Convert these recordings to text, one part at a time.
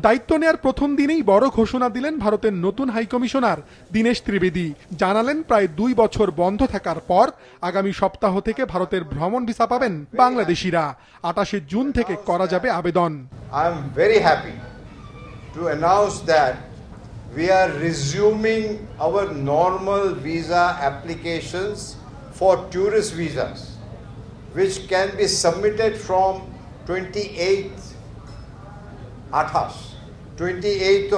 দায়িত্ব নেয়ার প্রথম দিনেই বড় ঘোষণা দিলেন ভারতের নতুন হাইকমিশনার দীনেশ ত্রিবেদী। জানালেন প্রায় 2 বছর বন্ধ থাকার পর আগামী সপ্তাহ থেকে ভারতের ভ্রমণ ভিসা পাবেন বাংলাদেশিরা। 28 জুন থেকে করা যাবে আবেদন। I am very happy to announce that we are resuming our normal visa applications for tourist visas, which can be submitted from 28th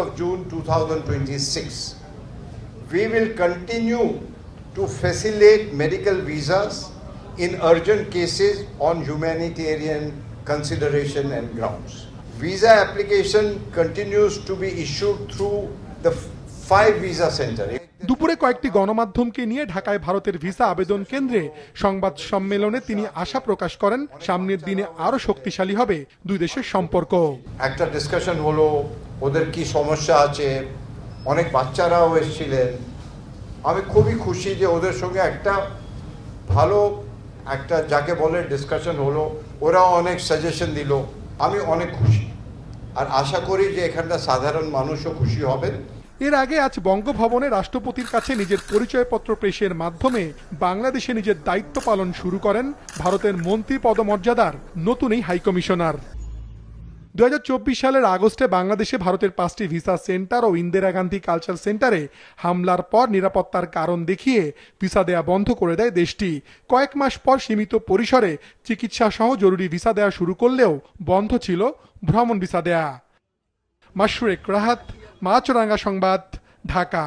of June 2026. We will continue to facilitate medical visas in urgent cases on humanitarian consideration and grounds. Visa application continues to be issued through the 5 visa centers. দুপুরে কয়েকটি গণমাধ্যমকে নিয়ে ঢাকায় ভারতের visa আবেদন কেন্দ্রে সংবাদ সম্মেলনে তিনি আশা প্রকাশ করেন সামনের দিনে আরো শক্তিশালী হবে দুই দেশের সম্পর্ক। একটা ডিসকাশন হলো ওদের কি সমস্যা আছে, অনেক বাচ্চারাও এসেছিলেন। আমি খুবই খুশি যে ওদের সঙ্গে একটা ভালো একটা যাকে বলে ডিসকাশন হলো, ওরাও অনেক সাজেশন দিল। আমি অনেক খুশি আর আশা করি যে এখানটা সাধারণ মানুষও খুশি হবেন। এর আগে আজ বঙ্গভবনে রাষ্ট্রপতির কাছে নিজের পরিচয়পত্র পেশের মাধ্যমে বাংলাদেশে নিজের দায়িত্ব পালন শুরু করেন ভারতের মন্ত্রী পদমর্যাদার নতুন এই হাইকমিশনার। 2024 সালের আগস্টে বাংলাদেশে ভারতের 5টি ভিসা সেন্টার ও ইন্দিরা গান্ধী কালচার সেন্টারে হামলার পর নিরাপত্তার কারণ দেখিয়ে ভিসা দেয়া বন্ধ করে দেয় দেশটি। কয়েক মাস পর সীমিত পরিসরে চিকিৎসা সহ জরুরি ভিসা দেয়া শুরু করলেও বন্ধ ছিল ভ্রমণ ভিসা দেয়া। মাশরুক রাহাত, মাছরাঙ্গা সংবাদ, ঢাকা।